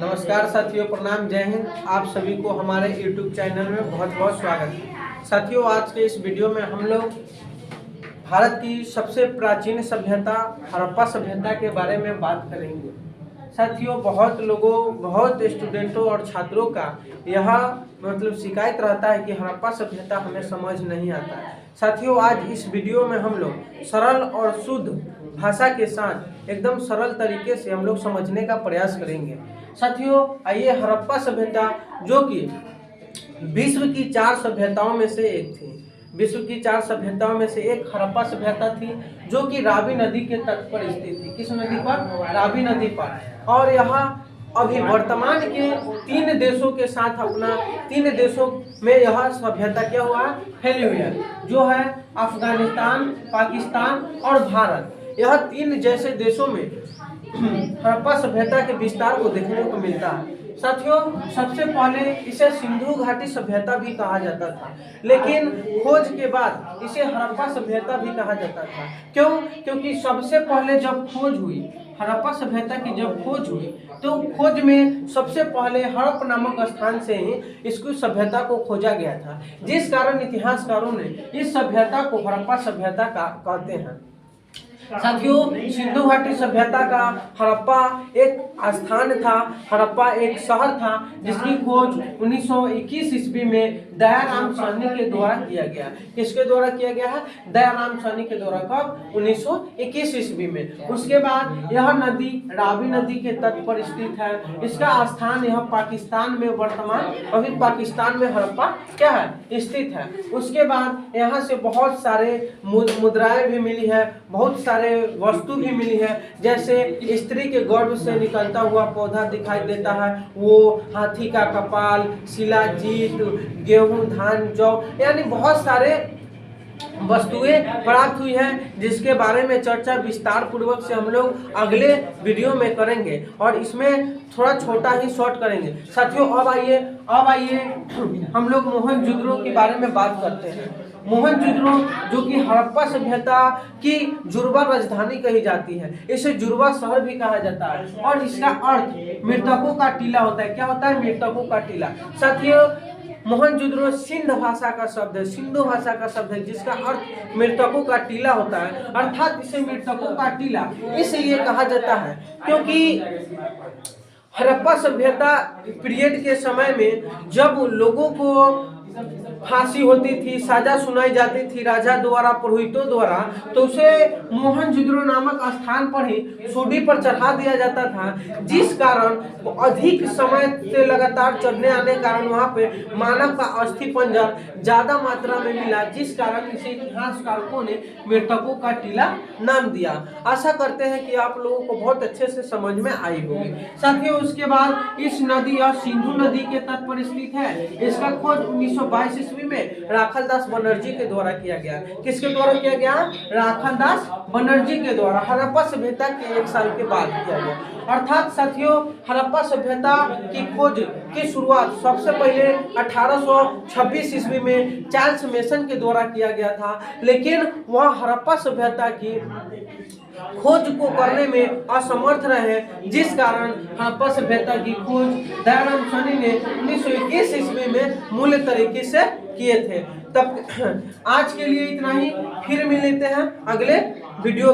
नमस्कार साथियों, प्रणाम, जय हिंद। आप सभी को हमारे YouTube चैनल में बहुत बहुत स्वागत है। साथियों, आज के इस वीडियो में हम लोग भारत की सबसे प्राचीन सभ्यता हड़प्पा सभ्यता के बारे में बात करेंगे। साथियों, बहुत स्टूडेंटों और छात्रों का यह शिकायत रहता है कि हड़प्पा सभ्यता हमें समझ नहीं आता है। साथियों, आज इस वीडियो में हम लोग सरल और शुद्ध भाषा के साथ एकदम सरल तरीके से हम लोग समझने का प्रयास करेंगे। साथियों, आइए, हड़प्पा सभ्यता जो कि विश्व की 4 सभ्यताओं में से एक थी। विश्व की 4 सभ्यताओं में से एक हड़प्पा सभ्यता थी, जो कि रावी नदी के तट पर स्थित थी। किस नदी पर? रावी नदी पर। और यहाँ अभी वर्तमान के 3 देशों के साथ 3 देशों में यह सभ्यता क्या हुआ है? फैली हुई है, जो है अफगानिस्तान, पाकिस्तान और भारत। यह 3 जैसे देशों में हड़प्पा सभ्यता के विस्तार को देखने को मिलता है। साथियों, सबसे पहले इसे सिंधु घाटी सभ्यता भी कहा जाता था, लेकिन खोज के बाद इसे हड़प्पा सभ्यता भी कहा जाता था। क्यों? क्योंकि सबसे पहले जब खोज हुई, हड़प्पा सभ्यता की जब खोज हुई, तो खोज में सबसे पहले हड़प नामक स्थान से ही इसकी सभ्यता को खोजा गया था, जिस कारण इतिहासकारों ने इस सभ्यता को हड़प्पा सभ्यता कहते हैं। साथियों, सिंधु घाटी सभ्यता का हड़प्पा एक स्थान था, हड़प्पा एक शहर था, जिसकी खोज 1921 ईस्वी में दयाराम साहनी के द्वारा किया गया। किसके द्वारा किया गया है? दयाराम साहनी के द्वारा। कब? 1921 ईस्वी में। उसके बाद यह नदी रावी नदी के तट पर स्थित है। इसका स्थान यह पाकिस्तान में, वर्तमान अभी पाकिस्तान में हड़प्पा क्या है? स्थित है। उसके बाद यहाँ से बहुत सारे मुद्राएं भी मिली है, बहुत सारे वस्तु भी मिली है। जैसे स्त्री के गर्भ से निकलता हुआ पौधा दिखाई देता है, वो हाथी का कपाल, शिलाजीत, गेहूं, धान, जौ, यानी बहुत सारे वस्तुएं प्राप्त हुई है, जिसके बारे में चर्चा विस्तार पूर्वक से हम लोग अगले वीडियो में करेंगे और इसमें थोड़ा छोटा ही शॉर्ट करेंगे। साथियों, अब आइए हम लोग मोहनजोदड़ो के बारे में बात करते हैं। मोहनजोदड़ो जो कि हड़प्पा सभ्यता की जुड़वा राजधानी कही जाती है, इसे जुड़वा शहर भी कहा जाता है, और इसका अर्थ मृतकों का टीला होता है। क्या होता है? मृतकों का टीला। साथियों, मोहनजोदड़ो सिंध भाषा का शब्द है, सिंधु भाषा का शब्द है, जिसका अर्थ मृतकों का टीला होता है। अर्थात इसे मृतकों का टीला इसलिए कहा जाता है क्योंकि हड़प्पा सभ्यता पीरियड के समय में जब लोगों को फांसी होती थी, सजा सुनाई जाती थी राजा द्वारा, पुरोहितों द्वारा, तो उसे मोहनजोदड़ो नामक स्थान पर ही सूली पर चढ़ा दिया जाता था, जिस कारण अधिक समय से लगातार चढ़ने आने के कारण वहां पे मानव का अस्थि पंजर ज्यादा मात्रा में मिला, जिस कारण इसे इतिहासकारों ने मृतकों का टीला नाम दिया। आशा करते हैं कि आप लोगों को बहुत अच्छे से समझ में आई होगी। साथियों, उसके बाद इस नदी और सिंधु नदी के तट पर स्थित है। इसका खोज 1922 ईस्वी में राखालदास बनर्जी के द्वारा किया गया। किसके द्वारा किया गया? राखालदास बनर्जी के द्वारा, हड़प्पा सभ्यता के 1 साल के बाद किया गया। अर्थात साथियों, हड़प्पा सभ्यता की खोज की शुरुआत सबसे पहले 1826 ईस्वी में चार्ल्स मेसन के द्वारा किया गया था, लेकिन वह हड़प्पा सभ्यता की खोज को करने में असमर्थ रहे, जिस कारण हड़प्पा सभ्यता की खोज दयाराम साहनी ने 1921 ईस्वी में मूल तरीके से किए थे। तब आज के लिए इतना ही, फिर मिलते हैं अगले वीडियो।